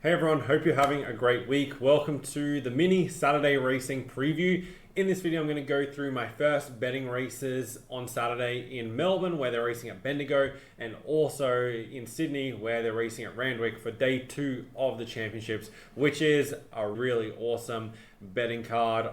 Hey everyone, hope you're having a great week. Welcome to the mini Saturday racing preview. In this video, I'm going to go through my first betting races on Saturday in Melbourne, where they're racing at Bendigo, and also in Sydney, where they're racing at Randwick for day 2 of the championships, which is a really awesome betting card.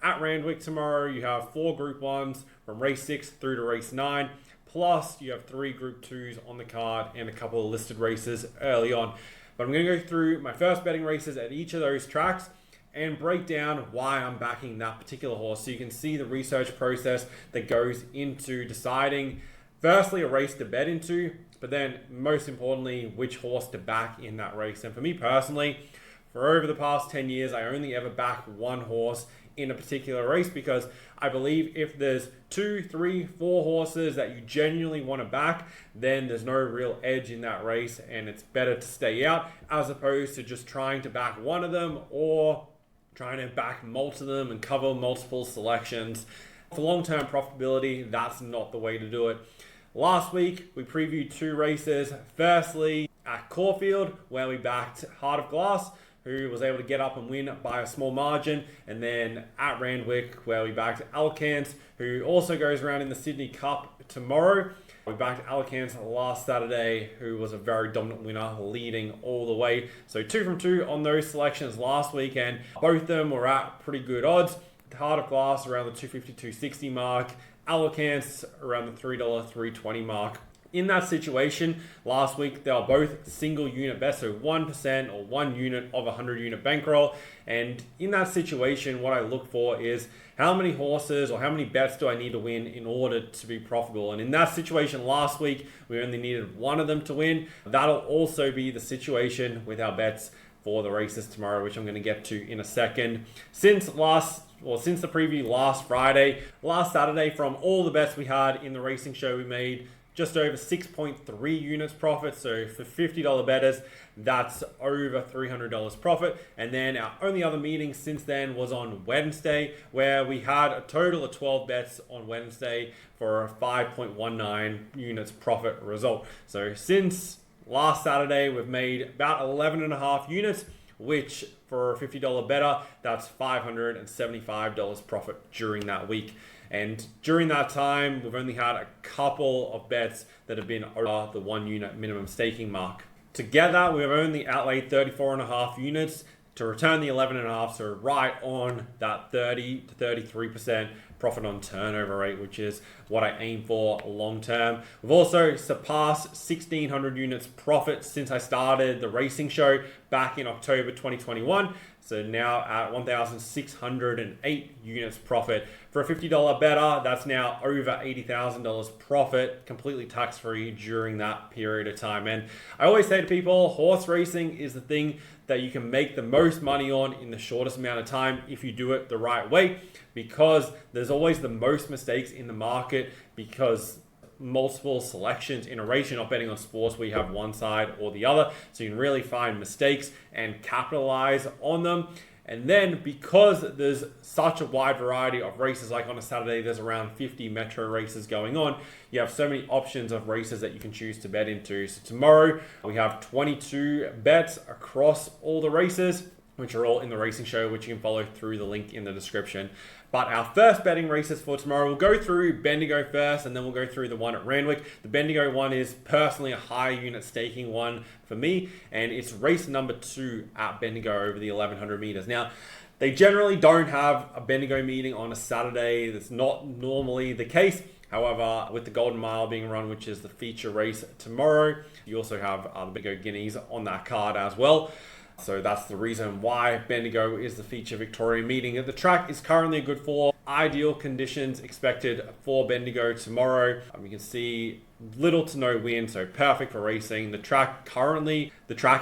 At Randwick tomorrow, you have 4 Group 1s from race 6 through to race 9. Plus, you have 3 Group 2s on the card and a couple of listed races early on. But I'm going to go through my first betting races at each of those tracks and break down why I'm backing that particular horse, so you can see the research process that goes into deciding, firstly, a race to bet into, but then most importantly, which horse to back in that race. And for me personally, for over the past 10 years, I only ever back one horse in a particular race, because I believe if there's 2, 3, 4 horses that you genuinely want to back, then there's no real edge in that race and it's better to stay out, as opposed to just trying to back one of them or trying to back most of them and cover multiple selections. For long-term profitability, that's not the way to do it. Last week, we previewed 2 races. Firstly, at Caulfield, where we backed Heart of Glass, who was able to get up and win by a small margin. And then at Randwick, where we backed Alcance, who also goes around in the Sydney Cup tomorrow. We backed Alcance last Saturday, who was a very dominant winner, leading all the way. So 2 from 2 on those selections last weekend. Both of them were at pretty good odds. The Heart of Glass around the $250, $260 mark. Alcance around the $3, $320 mark. In that situation, last week, they were both single unit bets, so 1% or 1 unit of a 100 unit bankroll. And in that situation, what I look for is how many horses or how many bets do I need to win in order to be profitable. And in that situation last week, we only needed one of them to win. That'll also be the situation with our bets for the races tomorrow, which I'm going to get to in a second. Since the preview last Friday, last Saturday, from all the bets we had in the racing show, we made just over 6.3 units profit. So for $50 bettors, that's over $300 profit. And then our only other meeting since then was on Wednesday, where we had a total of 12 bets on Wednesday for a 5.19 units profit result. So since last Saturday, we've made about 11.5 units, which for a $50 bettor, that's $575 profit during that week. And during that time, we've only had a couple of bets that have been over the 1 unit minimum staking mark. Together, we've only outlaid 34.5 units to return the 11.5, so right on that 30 to 33% profit on turnover rate, which is what I aim for long term. We've also surpassed 1,600 units profit since I started the racing show back in October 2021. So now at 1,608 units profit. For a $50 bettor, that's now over $80,000 profit, completely tax-free during that period of time. And I always say to people, horse racing is the thing that you can make the most money on in the shortest amount of time if you do it the right way, because there's always the most mistakes in the market, because multiple selections in a race. You're not betting on sports where you have one side or the other, so you can really find mistakes and capitalize on them. And then because there's such a wide variety of races, like on a Saturday there's around 50 metro races going on, you have so many options of races that you can choose to bet into. So tomorrow we have 22 bets across all the races, which are all in the racing show, which you can follow through the link in the description. But our first betting races for tomorrow, we'll go through Bendigo first, and then we'll go through the one at Randwick. The Bendigo one is personally a high unit staking one for me, and it's race number 2 at Bendigo over the 1100 meters. Now, they generally don't have a Bendigo meeting on a Saturday. That's not normally the case. However, with the Golden Mile being run, which is the feature race tomorrow, you also have the Bendigo Guineas on that card as well. So that's the reason why Bendigo is the feature Victoria meeting. The track is currently good for ideal conditions expected for Bendigo tomorrow. You can see little to no wind, so perfect for racing. The track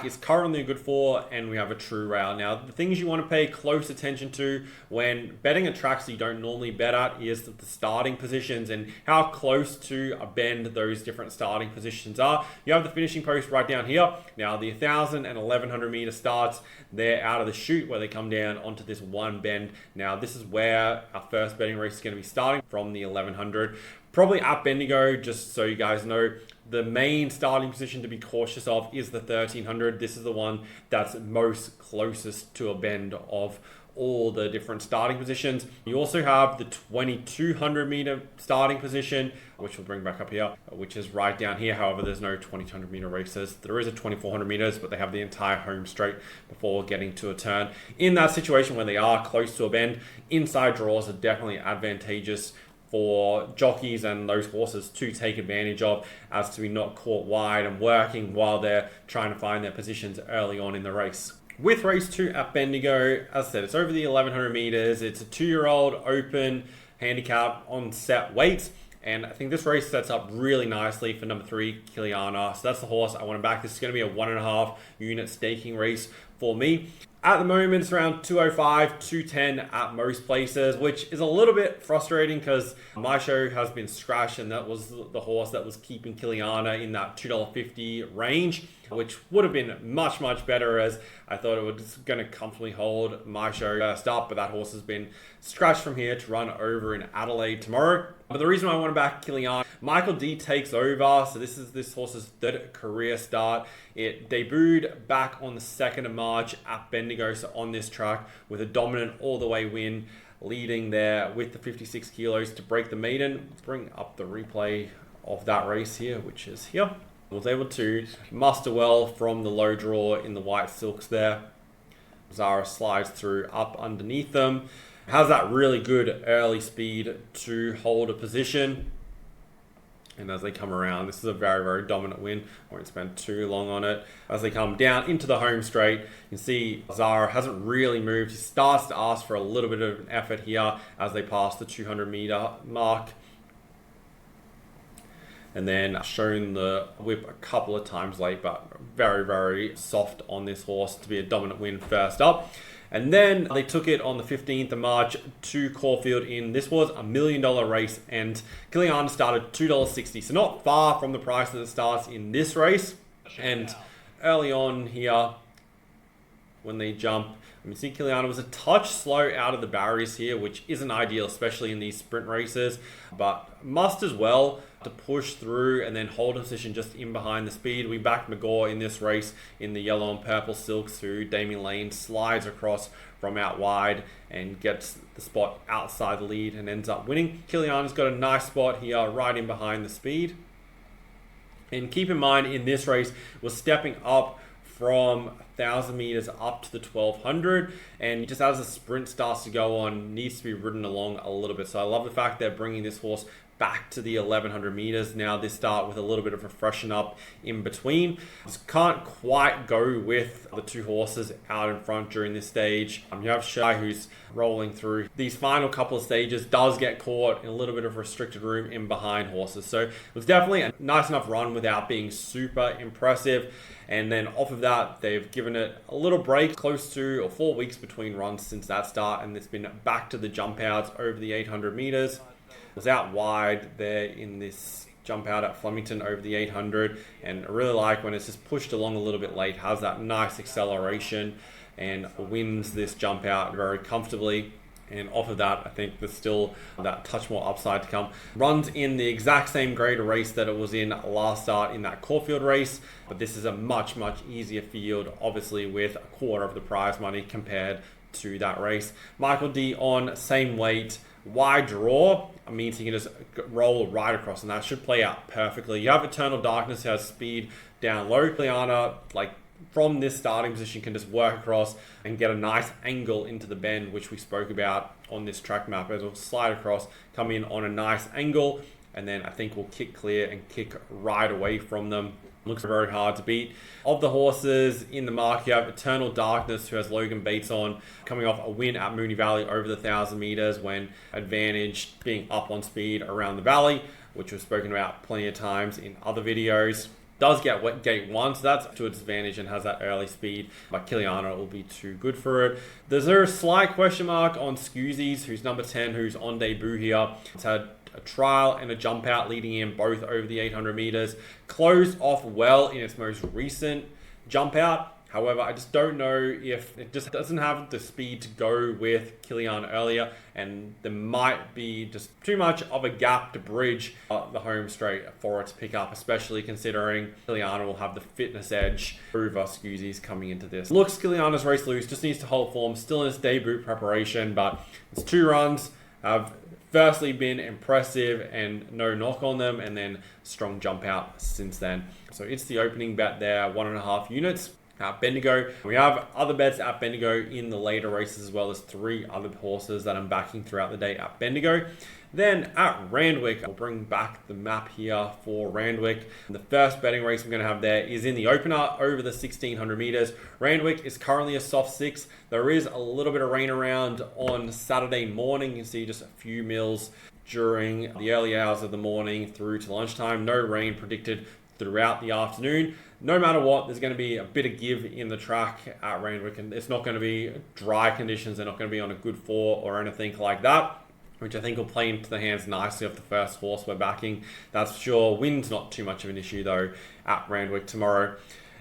is currently good for, and we have a true rail. Now, the things you want to pay close attention to when betting at tracks that you don't normally bet at is the starting positions and how close to a bend those different starting positions are. You have the finishing post right down here. Now, the 1,000 and 1,100 meter starts, they're out of the chute where they come down onto this one bend. Now, this is where our first betting race is going to be starting, from the 1,100. Probably at Bendigo, just so you guys know, The main starting position to be cautious of is the 1300. This is the one that's most closest to a bend of all the different starting positions. You also have the 2200 meter starting position, which we'll bring back up here, which is right down here. However, there's no 2200 meter races. There is a 2400 meters, but they have the entire home straight before getting to a turn. In that situation when they are close to a bend, inside draws are definitely advantageous for jockeys and those horses to take advantage of, as to be not caught wide and working while they're trying to find their positions early on in the race. With race 2 at Bendigo, as I said, it's over the 1100 meters. It's a 2-year-old open handicap on set weights. And I think this race sets up really nicely for number 3, Kiliana. So that's the horse I want to back. This is going to be a 1.5 unit staking race for me. At the moment, it's around 205, 210 at most places, which is a little bit frustrating because my show has been scratched, and that was the horse that was keeping Kiliana in that $2.50 range, which would have been much, much better, as I thought it was going to comfortably hold my show first up, but that horse has been scratched from here to run over in Adelaide tomorrow. But the reason why I want to back Kiliana, Michael D takes over. So this is this horse's third career start. It debuted back on the 2nd of March at Bendigo, so on this track, with a dominant all-the-way win, leading there with the 56 kilos to break the maiden. Let's bring up the replay of that race here, which is here. Was able to muster well from the low draw in the white silks there. Zara slides through up underneath them. Has that really good early speed to hold a position. And as they come around, this is a very, very dominant win. I won't spend too long on it. As they come down into the home straight, you can see Zara hasn't really moved. He starts to ask for a little bit of an effort here as they pass the 200 meter mark. And then shown the whip a couple of times late, but very, very soft on this horse to be a dominant win first up. And then they took it on the 15th of March to Caulfield in, this was $1 million race, and Kiliana started $2.60. So not far from the price that it starts in this race. And early on here, when they jump, I see Kiliana was a touch slow out of the barriers here, which isn't ideal, especially in these sprint races, but must as well to push through and then hold a position just in behind the speed. We backed McGaw in this race in the yellow and purple silks, who Damien Lane slides across from out wide and gets the spot outside the lead and ends up winning. Kiliana's got a nice spot here right in behind the speed. And keep in mind, in this race, was stepping up from 1,000 meters up to the 1,200, and just as the sprint starts to go on, needs to be ridden along a little bit. So I love the fact they're bringing this horse back to the 1,100 meters now this start, with a little bit of a freshen up in between. Just can't quite go with the two horses out in front during this stage. You have Shy, who's rolling through these final couple of stages, does get caught in a little bit of restricted room in behind horses. So it was definitely a nice enough run without being super impressive. And then off of that, they've given it a little break, close to or 4 weeks between runs since that start, and it's been back to the jump outs over the 800 meters. Was out wide there in this jump out at Flemington over the 800, and I really like when it's just pushed along a little bit late, has that nice acceleration and wins this jump out very comfortably. And off of that, I think there's still that touch more upside to come. Runs in the exact same grade of race that it was in last start in that Caulfield race, but this is a much, much easier field, obviously with a quarter of the prize money compared to that race. Michael D on same weight, wide draw means he can just roll right across, and that should play out perfectly. You have Eternal Darkness, who has speed down low. Kiliana, like from this starting position, can just work across and get a nice angle into the bend, which we spoke about on this track map. As we'll slide across, come in on a nice angle, and then I think we'll kick clear and kick right away from them. Looks very hard to beat. Of the horses in the mark, you have Eternal Darkness, who has Logan Bates on, coming off a win at Moonee Valley over the 1,000 meters when advantaged being up on speed around the valley, which was spoken about plenty of times in other videos. Does get gate 1, so that's to its advantage and has that early speed, but Kiliana will be too good for it. There's a slight question mark on Scoozies, who's number 10, who's on debut here. It's had a trial and a jump out leading in both over the 800 meters. Closed off well in its most recent jump out, However, I just don't know if it just doesn't have the speed to go with Kilian earlier, and there might be just too much of a gap to bridge the home straight for it to pick up, especially considering Kilian will have the fitness edge over Scuzzi's coming into this. Looks Kiliana's race loose, just needs to hold form, still in his debut preparation, but it's 2 runs, have firstly been impressive and no knock on them, and then strong jump out since then. So it's the opening bet there, 1.5 units. At Bendigo. We have other bets at Bendigo in the later races, as well as 3 other horses that I'm backing throughout the day at Bendigo. Then at Randwick, I'll bring back the map here for Randwick. The first betting race I'm going to have there is in the opener over the 1600 meters. Randwick is currently a soft 6. There is a little bit of rain around on Saturday morning. You can see just a few mils during the early hours of the morning through to lunchtime. No rain predicted throughout the afternoon. No matter what, there's going to be a bit of give in the track at Randwick, and it's not going to be dry conditions. They're not going to be on a good 4 or anything like that, which I think will play into the hands nicely of the first horse we're backing. That's for sure. Wind's not too much of an issue though at Randwick tomorrow.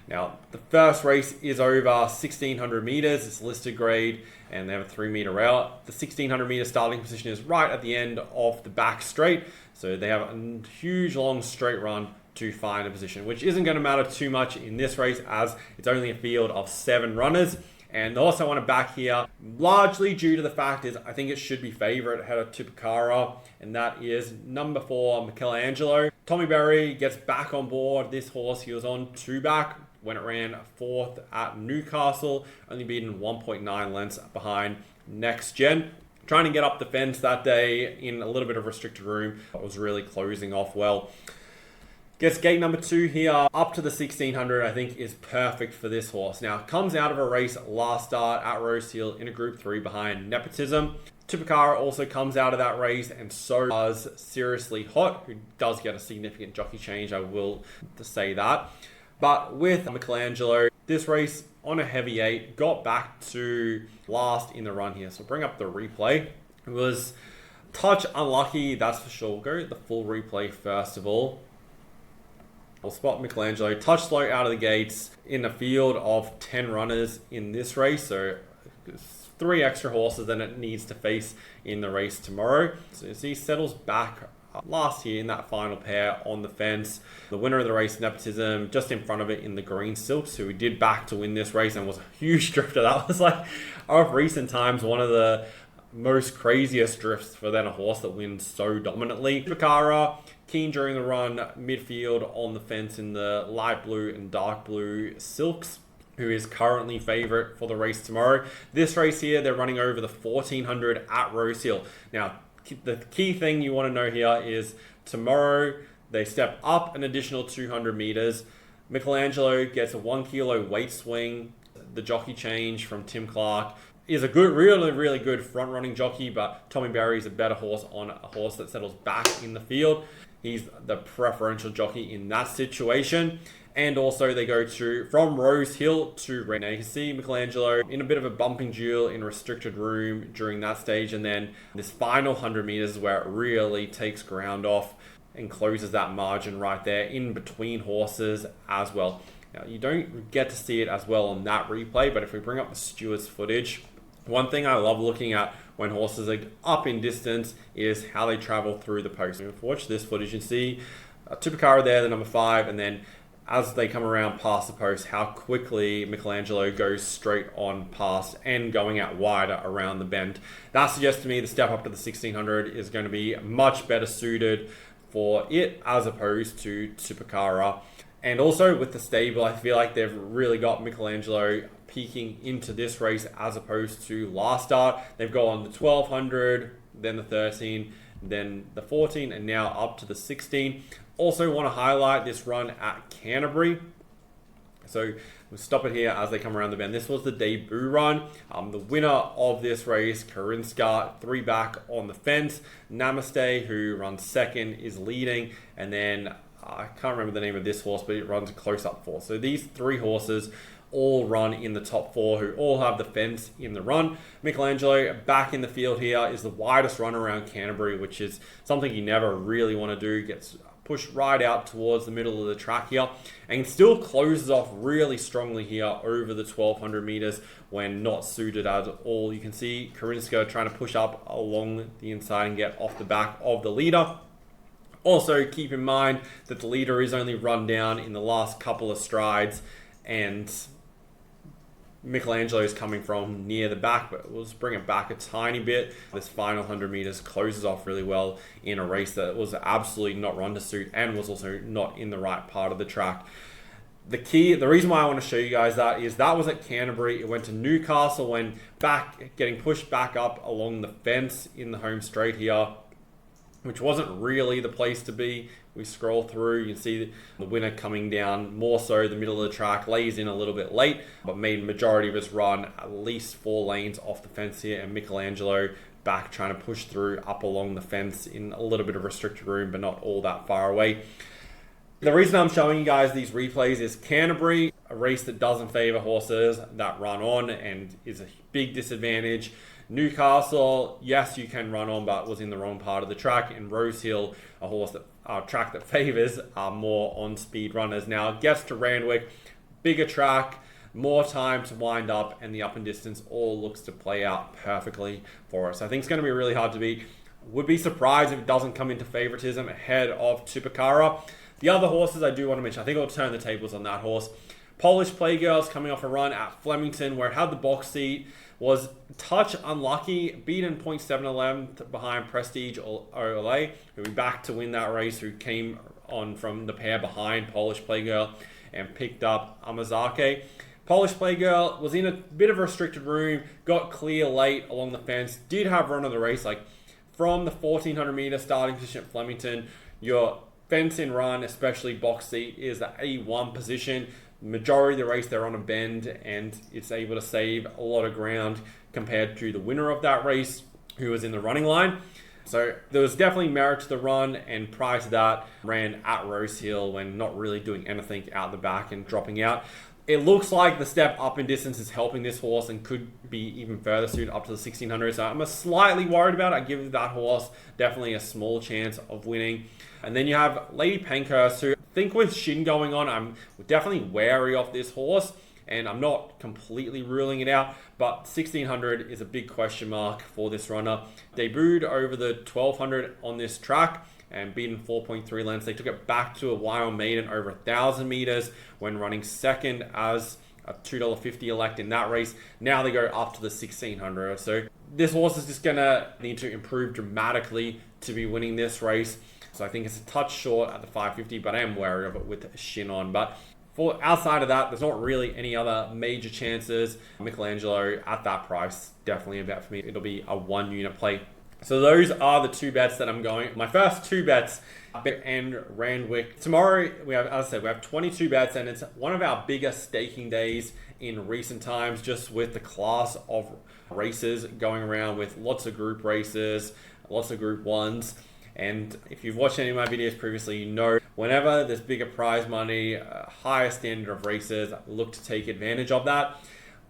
Now, the first race is over 1600 meters. It's listed grade, and they have a 3 meter rail. The 1600 meter starting position is right at the end of the back straight, so they have a huge long straight run to find a position, which isn't going to matter too much in this race as it's only a field of 7 runners. And the horse I want to back here, largely due to the fact is I think it should be favourite ahead of Tupacara, and that is number 4, Michelangelo. Tommy Berry gets back on board this horse. He was on 2 back when it ran 4th at Newcastle, only beaten 1.9 lengths behind Next Gen. Trying to get up the fence that day in a little bit of restricted room. It was really closing off well. Gets gate number 2 here, up to the 1600, I think is perfect for this horse. Now, comes out of a race last start at Rosehill in a Group 3 behind Nepotism. Tupacara also comes out of that race, and so does Seriously Hot, who does get a significant jockey change, I will say that. But with Michelangelo, this race on a heavy 8, got back to last in the run here. So bring up the replay. It was touch unlucky, that's for sure. We'll go the full replay first of all. We'll spot Michelangelo touch slow out of the gates in a field of 10 runners in this race. So 3 extra horses than it needs to face in the race tomorrow. So as he settles back last year in that final pair on the fence, the winner of the race, Nepotism, just in front of it in the green silks, who we did back to win this race and was a huge drifter. That was like, of recent times, one of the most craziest drifts for then a horse that wins so dominantly. Tupacara, keen during the run, midfield on the fence in the light blue and dark blue silks, who is currently favourite for the race tomorrow. This race here, they're running over the 1400 at Rosehill. Now, the key thing you want to know here is tomorrow they step up an additional 200 meters. Michelangelo gets a 1 kilo weight swing. The jockey change from Tim Clark is a good, really good front running jockey, but Tommy Berry is a better horse on a horse that settles back in the field. He's the preferential jockey in that situation. And also they go from Rosehill to Red. Now you can see Michelangelo in a bit of a bumping duel in restricted room during that stage. And then this final 100 meters is where it really takes ground off and closes that margin right there in between horses as well. Now you don't get to see it as well on that replay, but if we bring up the Stewart's footage, one thing I love looking at when horses are up in distance is how they travel through the post. If you watch this footage, you can see Tupacara there, the number 5, and then as they come around past the post, how quickly Michelangelo goes straight on past and going out wider around the bend. That suggests to me the step up to the 1600 is going to be much better suited for it as opposed to Tupacara. And also with the stable, I feel like they've really got Michelangelo peaking into this race as opposed to last start. They've gone the 1200, then the 13, then the 14, and now up to the 16. Also want to highlight this run at Canterbury. So we'll stop it here as they come around the bend. This was the debut run. The winner of this race, Karinska, 3 back on the fence. Namaste, who runs 2nd, is leading. And then I can't remember the name of this horse, but it runs a close-up 4. So these 3 horses all run in the top 4, who all have the fence in the run. Michelangelo back in the field here is the widest run around Canterbury, which is something you never really want to do. Gets push right out towards the middle of the track here, and still closes off really strongly here over the 1200 meters when not suited at all. You can see Karinska trying to push up along the inside and get off the back of the leader. Also, keep in mind that the leader is only run down in the last couple of strides, and Michelangelo is coming from near the back, but we'll just bring it back a tiny bit. This final 100 meters closes off really well in a race that was absolutely not run to suit and was also not in the right part of the track. The reason why I want to show you guys that is that was at Canterbury. It went to Newcastle, went back, getting pushed back up along the fence in the home straight here, which wasn't really the place to be. We scroll through, you can see the winner coming down more so the middle of the track, lays in a little bit late, but made majority of his run at least 4 lanes off the fence here, and Michelangelo back trying to push through up along the fence in a little bit of restricted room, but not all that far away. The reason I'm showing you guys these replays is Canterbury, a race that doesn't favor horses that run on and is a big disadvantage. Newcastle, yes, you can run on, but was in the wrong part of the track. And Rosehill, a track that favors more on-speed runners. Now it gets to Randwick, bigger track, more time to wind up, and the up and distance all looks to play out perfectly for us. I think it's going to be really hard to beat. Would be surprised if it doesn't come into favoritism ahead of Tupacara. The other horses I do want to mention, I think I'll turn the tables on that horse. Polish Playgirls coming off a run at Flemington where it had the box seat, was touch unlucky, beaten 0.711 behind Prestige Olay, who we back to win that race, who came on from the pair behind Polish Playgirl and picked up Amazake. Polish Playgirl was in a bit of a restricted room, got clear late along the fence, did have run of the race, like from the 1400 meter starting position at Flemington, your fence in run, especially box seat, is the A1 position. Majority of the race they're on a bend, and it's able to save a lot of ground compared to the winner of that race, who was in the running line. So there was definitely merit to the run, and prior to that ran at Rosehill when not really doing anything out the back and dropping out. It looks like the step up in distance is helping this horse and could be even further suited up to the 1600. So I'm slightly worried about it. I give that horse definitely a small chance of winning. And then you have Lady Pankhurst, who I think with Shin going on, I'm definitely wary of this horse, and I'm not completely ruling it out, but 1600 is a big question mark for this runner. Debuted over the 1200 on this track and beaten 4.3 lengths. They took it back to a Wild Maiden over 1,000 meters when running second as a $2.50 elect in that race. Now they go up to the 1600. So this horse is just gonna need to improve dramatically to be winning this race. So I think it's a touch short at the 550, but I am wary of it with Shin on. But for outside of that, there's not really any other major chances. Michelangelo at that price, definitely a bet for me. It'll be a 1 unit play. So those are the 2 bets that I'm going. My first 2 bets, Bet and Randwick. Tomorrow, we have, as I said, we have 22 bets, and it's one of our biggest staking days in recent times, just with the class of races going around with lots of group races, lots of group ones. And if you've watched any of my videos previously, you know whenever there's bigger prize money, higher standard of races, look to take advantage of that.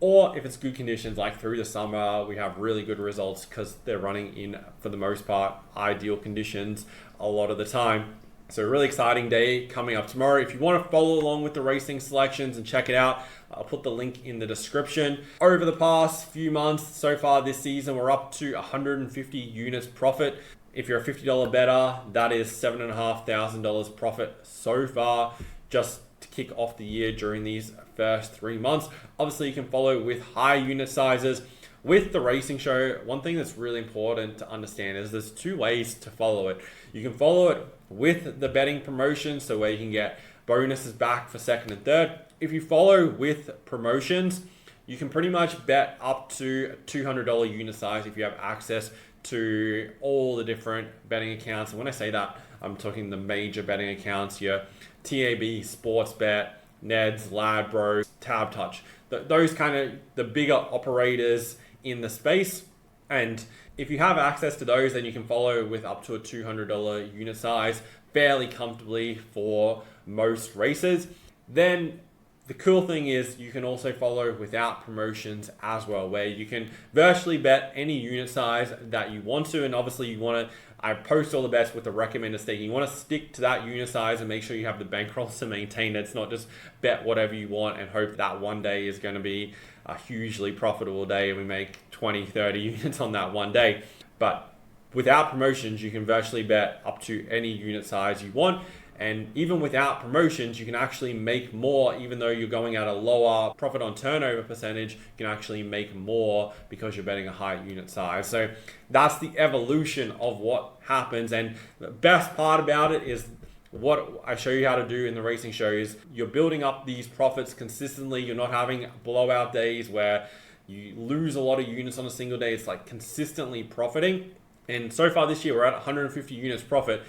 Or if it's good conditions, like through the summer, we have really good results because they're running in, for the most part, ideal conditions a lot of the time. So a really exciting day coming up tomorrow. If you want to follow along with the racing selections and check it out, I'll put the link in the description. Over the past few months so far this season, we're up to 150 units profit. If you're a $50 bettor, that is $7,500 profit so far, just to kick off the year during these first 3 months. Obviously, you can follow with high unit sizes. With the racing show, one thing that's really important to understand is there's 2 ways to follow it. You can follow it with the betting promotion, so where you can get bonuses back for second and third. If you follow with promotions, you can pretty much bet up to $200 unit size if you have access to all the different betting accounts. And when I say that, I'm talking the major betting accounts, your TAB, Sportsbet, Neds, Ladbrokes, Tab Touch. Those kind of the bigger operators in the space. And if you have access to those, then you can follow with up to a $200 unit size fairly comfortably for most races. Then the cool thing is you can also follow without promotions as well, where you can virtually bet any unit size that you want to. And obviously you want to I post all the bets with the recommended staking. You want to stick to that unit size and make sure you have the bankrolls to maintain it. It's not just bet whatever you want and hope that one day is going to be a hugely profitable day and we make 20, 30 units on that one day. But without promotions, you can virtually bet up to any unit size you want. And even without promotions, you can actually make more. Even though you're going at a lower profit on turnover percentage, you can actually make more because you're betting a higher unit size. So that's the evolution of what happens. And the best part about it is what I show you how to do in the racing show is you're building up these profits consistently. You're not having blowout days where you lose a lot of units on a single day. It's like consistently profiting. And so far this year, we're at 150 units profit.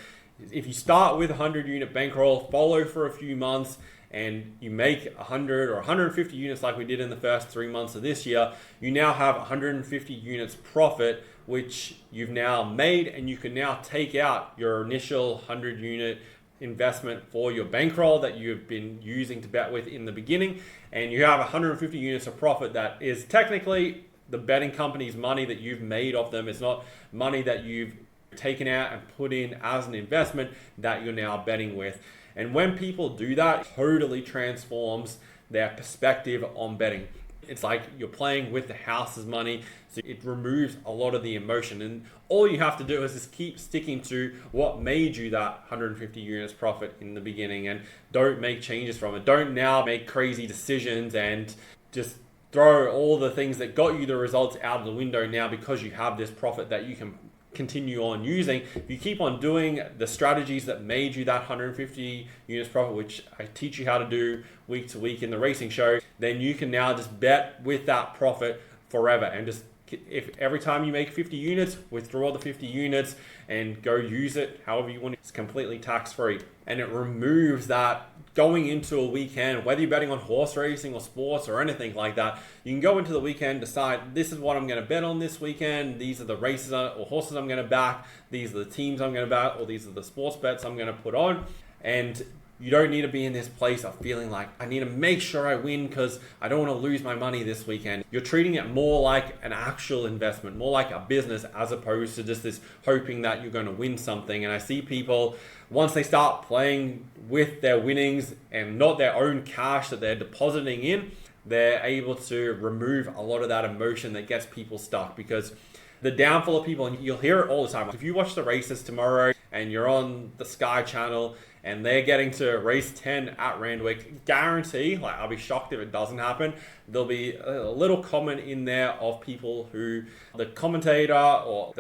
If you start with a 100 unit bankroll, follow for a few months, and you make 100 or 150 units like we did in the first 3 months of this year, you now have 150 units profit, which you've now made, and you can now take out your initial 100 unit investment for your bankroll that you've been using to bet with in the beginning, and you have 150 units of profit that is technically the betting company's money that you've made off them. It's not money that you've taken out and put in as an investment that you're now betting with. And when people do that, it totally transforms their perspective on betting. It's like you're playing with the house's money, so it removes a lot of the emotion. And all you have to do is just keep sticking to what made you that 150 units profit in the beginning, and don't make changes from it. Don't now make crazy decisions and just throw all the things that got you the results out of the window now because you have this profit that you can continue on using. If you keep on doing the strategies that made you that 150 units profit, which I teach you how to do week to week in the racing show, then you can now just bet with that profit forever. And just if every time you make 50 units, withdraw the 50 units and go use it however you want. It's completely tax free, and it removes that going into a weekend, whether you're betting on horse racing or sports or anything like that. You can go into the weekend, decide this is what I'm going to bet on this weekend. These are the races or horses I'm going to back. These are the teams I'm going to back, or these are the sports bets I'm going to put on. And you don't need to be in this place of feeling like I need to make sure I win because I don't want to lose my money this weekend. You're treating it more like an actual investment, more like a business, as opposed to just this hoping that you're going to win something. And I see people, once they start playing with their winnings and not their own cash that they're depositing in, they're able to remove a lot of that emotion that gets people stuck. Because the downfall of people, and you'll hear it all the time, if you watch the races tomorrow and you're on the Sky channel and they're getting to race 10 at Randwick, guarantee, like I'll be shocked if it doesn't happen, there'll be a little comment in there of people who, the commentator or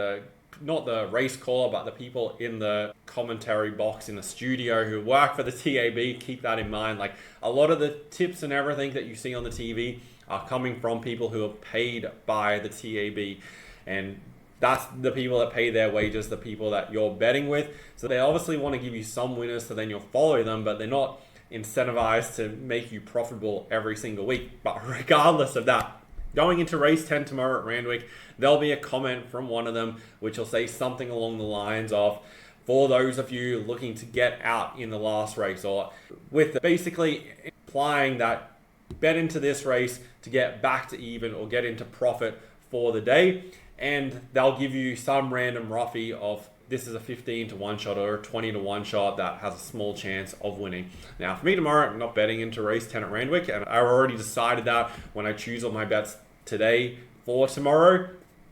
not the race caller, but the people in the commentary box in the studio who work for the TAB, keep that in mind. Like a lot of the tips and everything that you see on the TV are coming from people who are paid by the TAB. And that's the people that pay their wages, the people that you're betting with. So they obviously want to give you some winners so then you'll follow them, but they're not incentivized to make you profitable every single week. But regardless of that, going into race 10 tomorrow at Randwick, there'll be a comment from one of them which will say something along the lines of, for those of you looking to get out in the last race, or with basically implying that bet into this race to get back to even or get into profit for the day. And they'll give you some random roughie of this is a 15 to 1 shot or a 20 to 1 shot that has a small chance of winning. Now for me tomorrow, I'm not betting into race 10 at Randwick, and I already decided that when I choose all my bets today for tomorrow.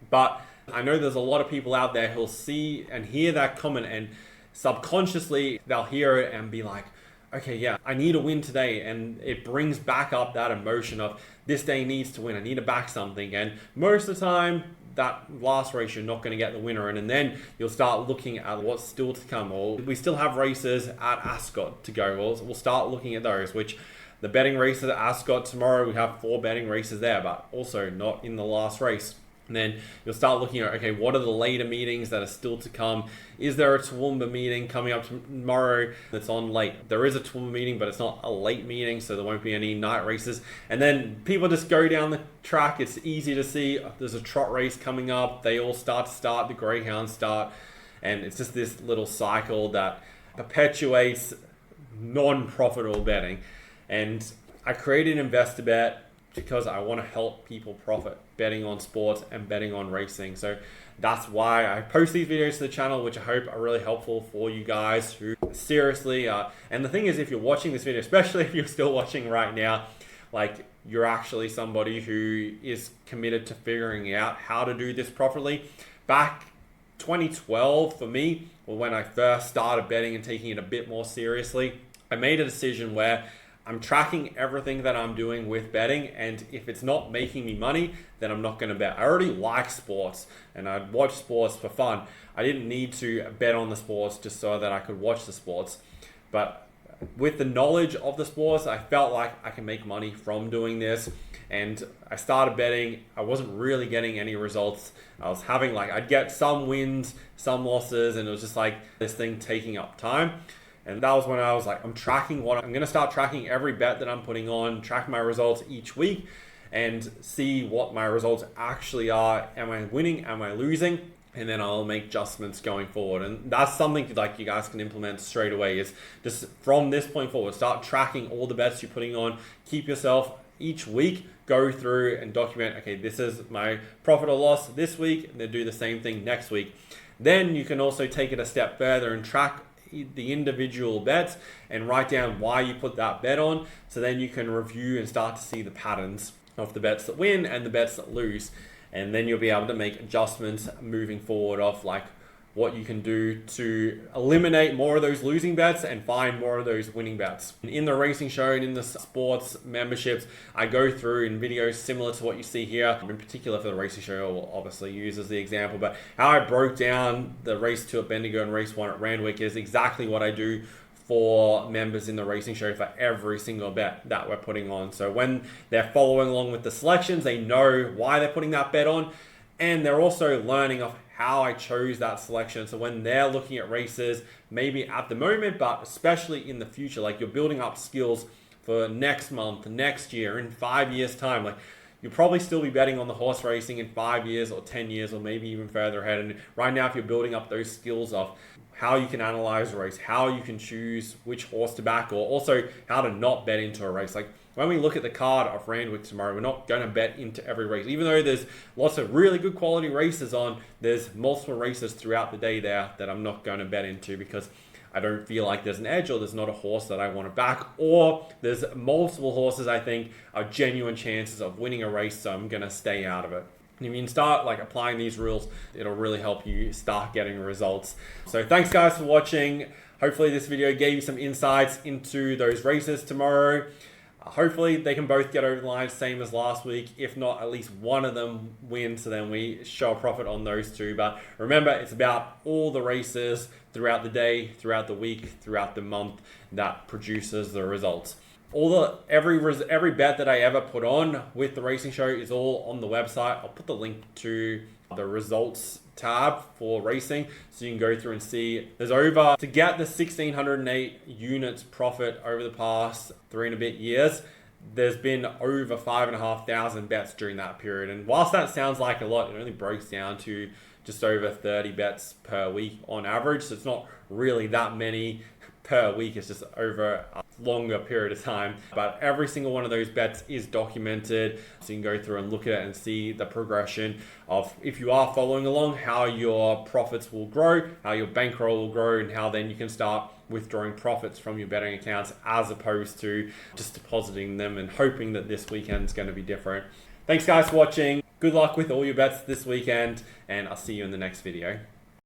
But I know there's a lot of people out there who'll see and hear that comment, and subconsciously they'll hear it and be like, okay, yeah, I need a win today. And it brings back up that emotion of this day needs to win. I need to back something. And most of the time, that last race, you're not going to get the winner in, and then you'll start looking at what's still to come. Or we still have races at Ascot to go. We'll start looking at those, which the betting races at Ascot tomorrow, we have 4 betting races there, but also not in the last race. And then you'll start looking at, okay, what are the later meetings that are still to come? Is there a Toowoomba meeting coming up tomorrow that's on late? There is a Toowoomba meeting, but it's not a late meeting, so there won't be any night races. And then people just go down the track. It's easy to see. There's a trot race coming up. They all start, the greyhounds start. And it's just this little cycle that perpetuates non-profitable betting. And I created investor.bet because I want to help people profit betting on sports and betting on racing. So that's why I post these videos to the channel, which I hope are really helpful for you guys who seriously, and the thing is, if you're watching this video, especially if you're still watching right now, like you're actually somebody who is committed to figuring out how to do this properly. Back 2012 for me, well, when I first started betting and taking it a bit more seriously, I made a decision where I'm tracking everything that I'm doing with betting, and if it's not making me money, then I'm not going to bet. I already like sports and I'd watch sports for fun. I didn't need to bet on the sports just so that I could watch the sports. But with the knowledge of the sports, I felt like I can make money from doing this. And I started betting. I wasn't really getting any results. I was having I'd get some wins, some losses, and it was just like this thing taking up time. And that was when I was like, I'm going to start tracking every bet that I'm putting on, track my results each week and see what my results actually are. Am I winning? Am I losing? And then I'll make adjustments going forward. And that's something like you guys can implement straight away, is just from this point forward, start tracking all the bets you're putting on. Keep yourself each week, go through and document, okay, this is my profit or loss this week, and then do the same thing next week. Then you can also take it a step further and track the individual bets and write down why you put that bet on. So then you can review and start to see the patterns of the bets that win and the bets that lose. And then you'll be able to make adjustments moving forward of what you can do to eliminate more of those losing bets and find more of those winning bets. In the racing show and in the sports memberships, I go through in videos similar to what you see here. In particular for the racing show, I'll obviously use as the example, but how I broke down the race 2 at Bendigo and race 1 at Randwick is exactly what I do for members in the racing show for every single bet that we're putting on. So when they're following along with the selections, they know why they're putting that bet on, and they're also learning of how I chose that selection. So when they're looking at races, maybe at the moment, but especially in the future, you're building up skills for next month, next year, in 5 years time, you'll probably still be betting on the horse racing in 5 years or 10 years or maybe even further ahead. And right now, if you're building up those skills of how you can analyze a race, how you can choose which horse to back, or also how to not bet into a race. When we look at the card of Randwick tomorrow, we're not going to bet into every race. Even though there's lots of really good quality races on, there's multiple races throughout the day there that I'm not going to bet into because I don't feel like there's an edge, or there's not a horse that I want to back, or there's multiple horses I think are genuine chances of winning a race, so I'm going to stay out of it. And if you can start applying these rules, it'll really help you start getting results. So thanks guys for watching. Hopefully this video gave you some insights into those races tomorrow. Hopefully they can both get over the line, same as last week. If not, at least one of them wins, so then we show a profit on those two. But remember, it's about all the races throughout the day, throughout the week, throughout the month that produces the results. Every bet that I ever put on with the racing show is all on the website. I'll put the link to the results tab for racing, so you can go through and see. There's to get the 1,608 units profit over the past 3 and a bit years, there's been over 5,500 bets during that period. And whilst that sounds like a lot, it only breaks down to just over 30 bets per week on average. So it's not really that many per week, it's just over a longer period of time. But every single one of those bets is documented, so you can go through and look at it and see the progression of, if you are following along, how your profits will grow, how your bankroll will grow, and how then you can start withdrawing profits from your betting accounts as opposed to just depositing them and hoping that this weekend's going to be different. Thanks guys for watching. Good luck with all your bets this weekend, and I'll see you in the next video.